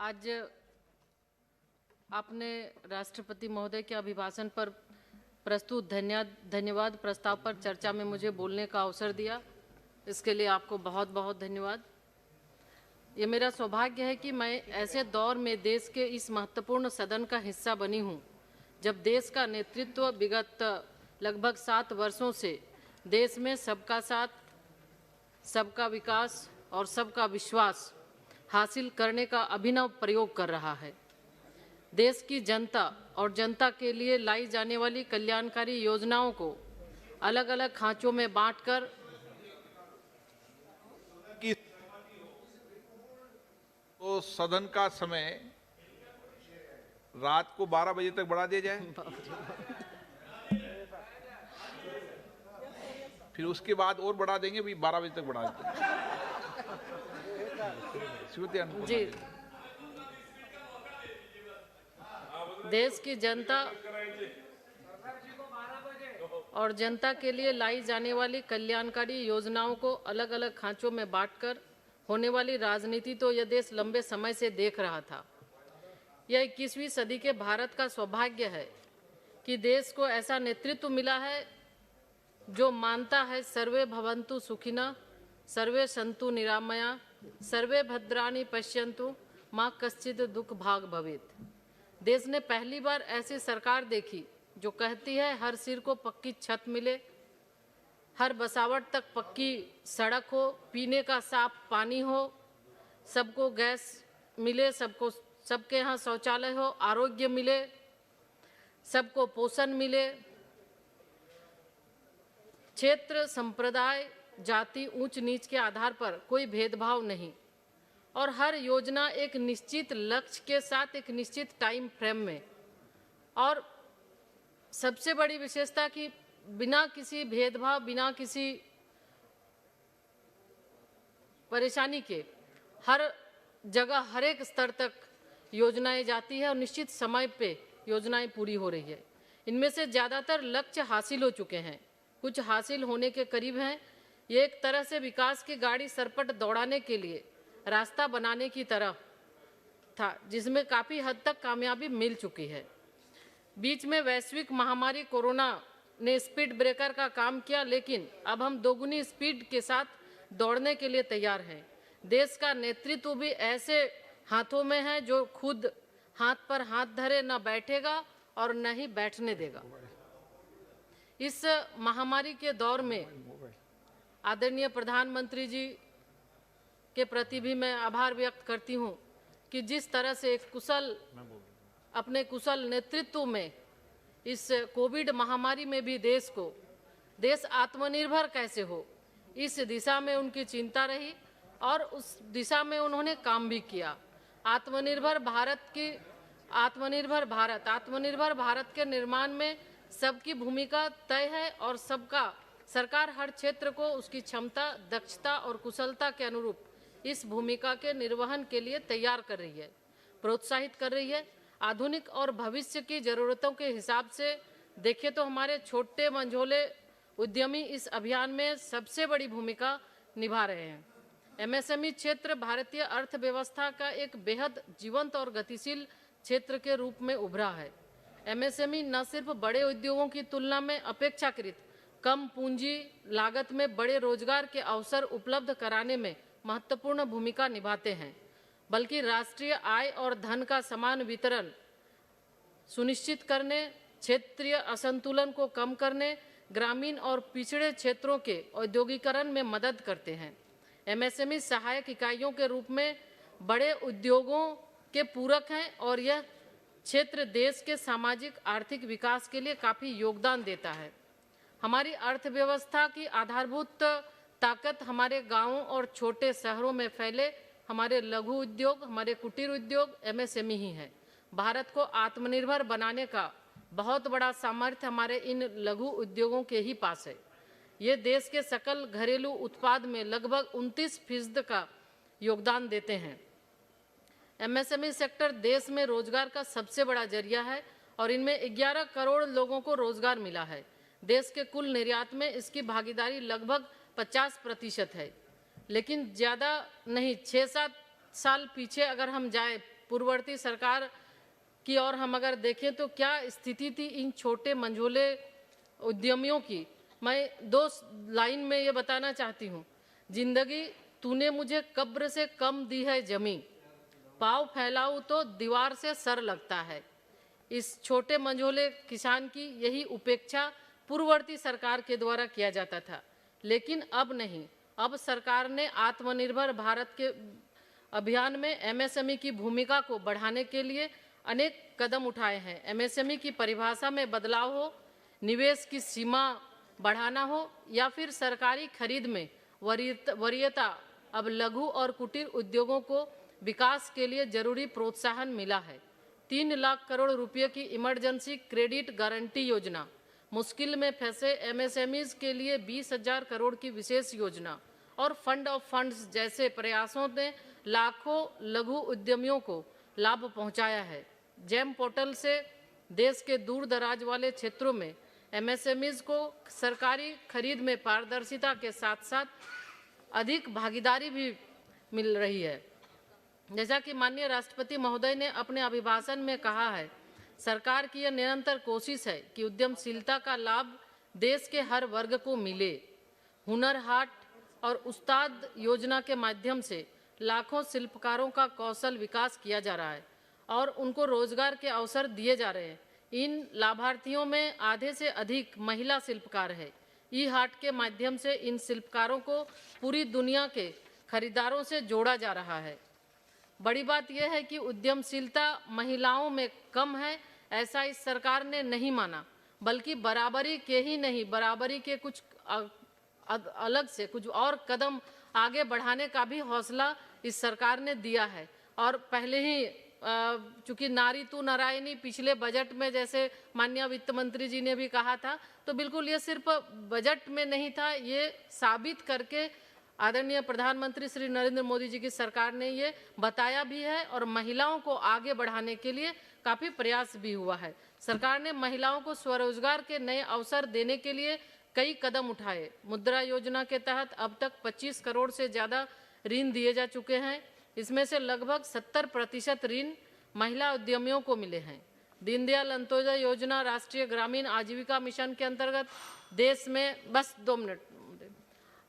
आज आपने राष्ट्रपति महोदय के अभिभाषण पर प्रस्तुत धन्यवाद प्रस्ताव पर चर्चा में मुझे बोलने का अवसर दिया, इसके लिए आपको बहुत बहुत धन्यवाद। ये मेरा सौभाग्य है कि मैं ऐसे दौर में देश के इस महत्वपूर्ण सदन का हिस्सा बनी हूँ, जब देश का नेतृत्व विगत लगभग 7 वर्षों से देश में सबका साथ, सबका विकास और सबका विश्वास हासिल करने का अभिनव प्रयोग कर रहा है। देश की जनता और जनता के लिए लाई जाने वाली कल्याणकारी योजनाओं को अलग अलग खांचों में बांटकर तो सदन का समय रात को 12 बजे तक बढ़ा दिया जाए, फिर उसके बाद और बढ़ा देंगे, भी 12 बजे तक बढ़ा देते हैं। जी, देश की जनता और जनता के लिए लाई जाने वाली कल्याणकारी योजनाओं को अलग अलग खांचों में बांटकर होने वाली राजनीति तो यह देश लंबे समय से देख रहा था। यह 21वीं सदी के भारत का सौभाग्य है कि देश को ऐसा नेतृत्व मिला है जो मानता है सर्वे भवन्तु सुखिनः, सर्वे सन्तु निरामया, सर्वे भद्राणि पश्यन्तु, मां कश्चित् दुख भाग भवेत्। देश ने पहली बार ऐसी सरकार देखी जो कहती है हर सिर को पक्की छत मिले, हर बसावट तक पक्की सड़क हो, पीने का साफ पानी हो, सबको गैस मिले, सबके यहाँ शौचालय हो, आरोग्य मिले, सबको पोषण मिले, क्षेत्र, संप्रदाय, जाति, ऊंच नीच के आधार पर कोई भेदभाव नहीं, और हर योजना एक निश्चित लक्ष्य के साथ एक निश्चित टाइम फ्रेम में, और सबसे बड़ी विशेषता कि बिना किसी भेदभाव, बिना किसी परेशानी के हर जगह हर एक स्तर तक योजनाएं जाती है और निश्चित समय पे योजनाएं पूरी हो रही है। इनमें से ज़्यादातर लक्ष्य हासिल हो चुके हैं, कुछ हासिल होने के करीब हैं। ये एक तरह से विकास की गाड़ी सरपट दौड़ाने के लिए रास्ता बनाने की तरह था, जिसमें काफ़ी हद तक कामयाबी मिल चुकी है। बीच में वैश्विक महामारी कोरोना ने स्पीड ब्रेकर का काम किया, लेकिन अब हम दोगुनी स्पीड के साथ दौड़ने के लिए तैयार हैं। देश का नेतृत्व भी ऐसे हाथों में है जो खुद हाथ पर हाथ धरे न बैठेगा और न ही बैठने देगा। इस महामारी के दौर में आदरणीय प्रधानमंत्री जी के प्रति भी मैं आभार व्यक्त करती हूं कि जिस तरह से अपने कुशल नेतृत्व में इस कोविड महामारी में भी देश आत्मनिर्भर कैसे हो, इस दिशा में उनकी चिंता रही और उस दिशा में उन्होंने काम भी किया। आत्मनिर्भर भारत के निर्माण में सबकी भूमिका तय है और सरकार हर क्षेत्र को उसकी क्षमता, दक्षता और कुशलता के अनुरूप इस भूमिका के निर्वहन के लिए तैयार कर रही है, प्रोत्साहित कर रही है। आधुनिक और भविष्य की जरूरतों के हिसाब से देखें तो हमारे छोटे मंझोले उद्यमी इस अभियान में सबसे बड़ी भूमिका निभा रहे हैं। एमएसएमई क्षेत्र भारतीय अर्थव्यवस्था का एक बेहद जीवंत और गतिशील क्षेत्र के रूप में उभरा है। एमएसएमई न सिर्फ बड़े उद्योगों की तुलना में अपेक्षाकृत कम पूंजी लागत में बड़े रोजगार के अवसर उपलब्ध कराने में महत्वपूर्ण भूमिका निभाते हैं, बल्कि राष्ट्रीय आय और धन का समान वितरण सुनिश्चित करने, क्षेत्रीय असंतुलन को कम करने, ग्रामीण और पिछड़े क्षेत्रों के औद्योगिकरण में मदद करते हैं। एमएसएमई सहायक इकाइयों के रूप में बड़े उद्योगों के पूरक हैं और यह क्षेत्र देश के सामाजिक आर्थिक विकास के लिए काफ़ी योगदान देता है। हमारी अर्थव्यवस्था की आधारभूत ताकत हमारे गांवों और छोटे शहरों में फैले हमारे लघु उद्योग, हमारे कुटीर उद्योग, एमएसएमई ही है। भारत को आत्मनिर्भर बनाने का बहुत बड़ा सामर्थ्य हमारे इन लघु उद्योगों के ही पास है। ये देश के सकल घरेलू उत्पाद में लगभग 29% का योगदान देते हैं। एमएसएमई सेक्टर देश में रोजगार का सबसे बड़ा जरिया है और इनमें 11 करोड़ लोगों को रोजगार मिला है। देश के कुल निर्यात में इसकी भागीदारी लगभग 50% है, लेकिन ज़्यादा नहीं, साल पीछे अगर हम जाए, पूर्ववर्ती सरकार की और हम अगर देखें तो क्या स्थिति थी इन छोटे मंझोले उद्यमियों की। मैं 2 लाइन में ये बताना चाहती हूँ। जिंदगी तूने मुझे कब्र से कम दी है जमी, पाँव फैलाऊं तो दीवार से सर लगता है। इस छोटे मंझोले किसान की यही उपेक्षा पूर्ववर्ती सरकार के द्वारा किया जाता था, लेकिन अब नहीं। अब सरकार ने आत्मनिर्भर भारत के अभियान में एमएसएमई की भूमिका को बढ़ाने के लिए अनेक कदम उठाए हैं। एमएसएमई की परिभाषा में बदलाव हो, निवेश की सीमा बढ़ाना हो या फिर सरकारी खरीद में वरीयता, अब लघु और कुटीर उद्योगों को विकास के लिए जरूरी प्रोत्साहन मिला है। 3 लाख करोड़ रुपए की इमरजेंसी क्रेडिट गारंटी योजना, मुश्किल में फंसे एमएसएमईज के लिए 20,000 करोड़ की विशेष योजना और फंड ऑफ फंड्स जैसे प्रयासों ने लाखों लघु उद्यमियों को लाभ पहुंचाया है। जेम पोर्टल से देश के दूर दराज वाले क्षेत्रों में एमएसएमईज को सरकारी खरीद में पारदर्शिता के साथ साथ अधिक भागीदारी भी मिल रही है। जैसा कि माननीय राष्ट्रपति महोदय ने अपने अभिभाषण में कहा है, सरकार की यह निरंतर कोशिश है कि उद्यमशीलता का लाभ देश के हर वर्ग को मिले। हुनर हाट और उस्ताद योजना के माध्यम से लाखों शिल्पकारों का कौशल विकास किया जा रहा है और उनको रोजगार के अवसर दिए जा रहे हैं। इन लाभार्थियों में आधे से अधिक महिला शिल्पकार है। ई हाट के माध्यम से इन शिल्पकारों को पूरी दुनिया के खरीदारों से जोड़ा जा रहा है। बड़ी बात यह है कि उद्यमशीलता महिलाओं में कम है, ऐसा इस सरकार ने नहीं माना, बल्कि बराबरी के ही नहीं, बराबरी के कुछ अलग से कुछ और कदम आगे बढ़ाने का भी हौसला इस सरकार ने दिया है। और पहले ही चूंकि नारी तू नारायणी पिछले बजट में जैसे माननीय वित्त मंत्री जी ने भी कहा था, तो बिल्कुल ये सिर्फ बजट में नहीं था, ये साबित करके आदरणीय प्रधानमंत्री श्री नरेंद्र मोदी जी की सरकार ने ये बताया भी है और महिलाओं को आगे बढ़ाने के लिए काफी प्रयास भी हुआ है। सरकार ने महिलाओं को स्वरोजगार के नए अवसर देने के लिए कई कदम उठाए। मुद्रा योजना के तहत अब तक 25 करोड़ से ज्यादा ऋण दिए जा चुके हैं। इसमें से लगभग 70% ऋण महिला उद्यमियों को मिले हैं। दीनदयाल अंत्योदय योजना राष्ट्रीय ग्रामीण आजीविका मिशन के अंतर्गत देश में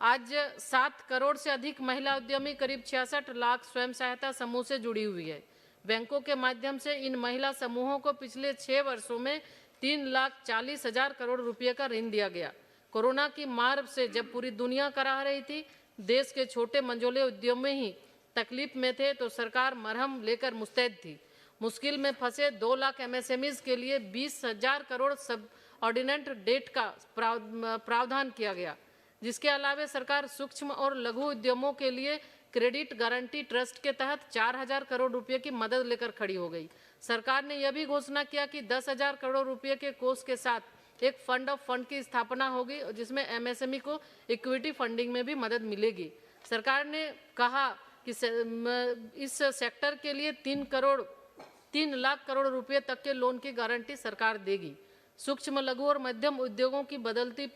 आज 7 करोड़ से अधिक महिला उद्यमी करीब 66 लाख स्वयं सहायता समूह से जुड़ी हुई है। बैंकों के माध्यम से इन महिला समूहों को पिछले 6 वर्षों में 3,40,000 करोड़ रुपए का ऋण दिया गया। कोरोना की मार से जब पूरी दुनिया कराह रही थी, देश के छोटे मंझोले उद्यम में ही तकलीफ में थे, तो सरकार मरहम लेकर मुस्तैद थी। मुश्किल में फंसे 2 लाख एमएसएमईज के लिए 20,000 करोड़ सब ऑर्डिनेंट डेट का प्रावधान किया गया। जिसके अलावा सरकार सूक्ष्म और लघु उद्यमों के लिए क्रेडिट गारंटी ट्रस्ट के तहत 4,000 करोड़ रुपए की मदद लेकर खड़ी हो गई। सरकार ने यह भी घोषणा किया कि 10,000 करोड़ रुपए के कोष के साथ एक फंड ऑफ फंड की स्थापना होगी, जिसमें एमएसएमई को इक्विटी फंडिंग में भी मदद मिलेगी। सरकार ने कहा कि इस सेक्टर के लिए 3 लाख करोड़ रुपए तक के लोन की गारंटी सरकार देगी। सूक्ष्म लघु और मध्यम उद्योगों की बदलती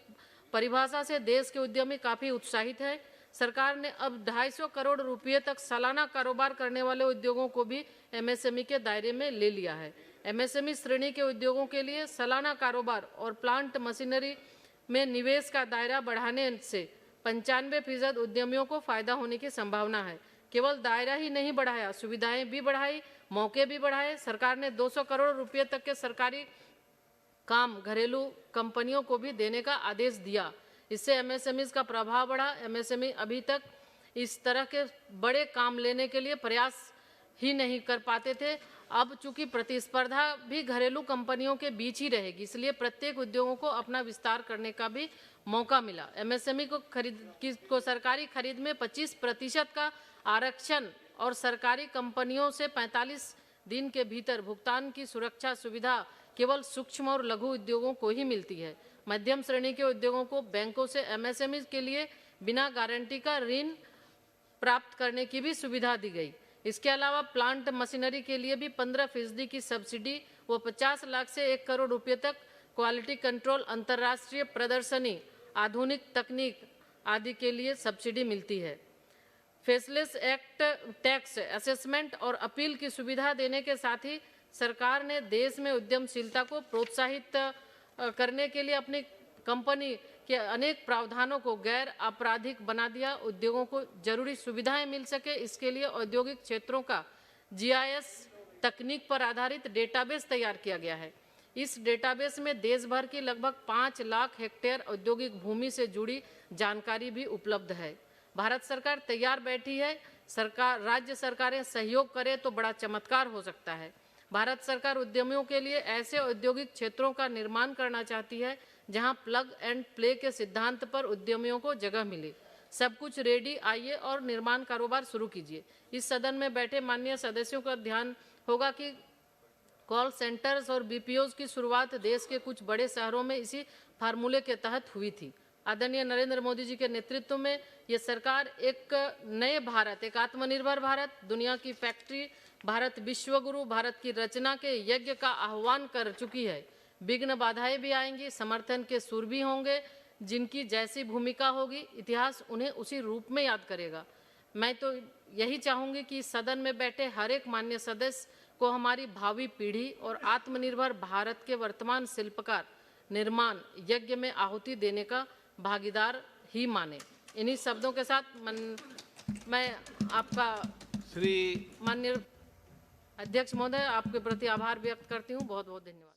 परिभाषा से देश के उद्यमी काफी उत्साहित है। सरकार ने अब 250 करोड़ रुपए तक सालाना कारोबार करने वाले उद्योगों को भी एमएसएमई के दायरे में ले लिया है। एमएसएमई श्रेणी के उद्योगों के लिए सालाना कारोबार और प्लांट मशीनरी में निवेश का दायरा बढ़ाने से 95% उद्यमियों को फायदा होने की संभावना है। केवल दायरा ही नहीं बढ़ाया, सुविधाएं भी बढ़ाई, मौके भी बढ़ाए। सरकार ने 200 करोड़ रुपए तक के सरकारी काम घरेलू कंपनियों को भी देने का आदेश दिया। इससे एमएसएमईज का प्रभाव बढ़ा। एमएसएमई अभी तक इस तरह के बड़े काम लेने के लिए प्रयास ही नहीं कर पाते थे। अब चूंकि प्रतिस्पर्धा भी घरेलू कंपनियों के बीच ही रहेगी, इसलिए प्रत्येक उद्योगों को अपना विस्तार करने का भी मौका मिला। एमएसएमई को सरकारी खरीद में 25% का आरक्षण और सरकारी कंपनियों से 45 दिन के भीतर भुगतान की सुरक्षा सुविधा केवल सूक्ष्म और लघु उद्योगों को ही मिलती है। मध्यम श्रेणी के उद्योगों को बैंकों से एमएसएमई के लिए बिना गारंटी का ऋण प्राप्त करने की भी सुविधा दी गई। इसके अलावा प्लांट मशीनरी के लिए भी 15% की सब्सिडी व 50 लाख से 1 करोड़ रुपए तक क्वालिटी कंट्रोल, अंतर्राष्ट्रीय प्रदर्शनी, आधुनिक तकनीक आदि के लिए सब्सिडी मिलती है। फेसलेस एक्ट टैक्स असेसमेंट और अपील की सुविधा देने के साथ ही सरकार ने देश में उद्यमशीलता को प्रोत्साहित करने के लिए अपनी कंपनी के अनेक प्रावधानों को गैर आपराधिक बना दिया। उद्योगों को जरूरी सुविधाएं मिल सके, इसके लिए औद्योगिक क्षेत्रों का GIS तकनीक पर आधारित डेटाबेस तैयार किया गया है। इस डेटाबेस में देश भर की लगभग 5 लाख हेक्टेयर औद्योगिक भूमि से जुड़ी जानकारी भी उपलब्ध है। भारत सरकार तैयार बैठी है, राज्य सरकारें सहयोग करें तो बड़ा चमत्कार हो सकता है। भारत सरकार उद्यमियों के लिए ऐसे औद्योगिक क्षेत्रों का निर्माण करना चाहती है जहां प्लग एंड प्ले के सिद्धांत पर उद्यमियों को जगह मिले। सब कुछ रेडी, आइए और निर्माण कारोबार शुरू कीजिए। इस सदन में बैठे माननीय सदस्यों का ध्यान होगा कि कॉल सेंटर्स और BPOs की शुरुआत देश के कुछ बड़े शहरों में इसी फार्मूले के तहत हुई थी। आदरणीय नरेंद्र मोदी जी के नेतृत्व में ये सरकार एक नए भारत, एक आत्मनिर्भर भारत, दुनिया की फैक्ट्री, भारत विश्वगुरु, भारत की रचना के यज्ञ का आह्वान कर चुकी है। विघ्न बाधाएं भी आएंगी, समर्थन के सुर भी होंगे। जिनकी जैसी भूमिका होगी, इतिहास उन्हें उसी रूप में याद करेगा। मैं तो यही चाहूंगी कि सदन में बैठे हर एक मान्य सदस्य को हमारी भावी पीढ़ी और आत्मनिर्भर भारत के वर्तमान शिल्पकार निर्माण यज्ञ में आहुति देने का भागीदार ही माने। इन्हीं शब्दों के साथ मैं आपका श्री माननीय अध्यक्ष महोदय, आपके प्रति आभार व्यक्त करती हूँ। बहुत बहुत धन्यवाद।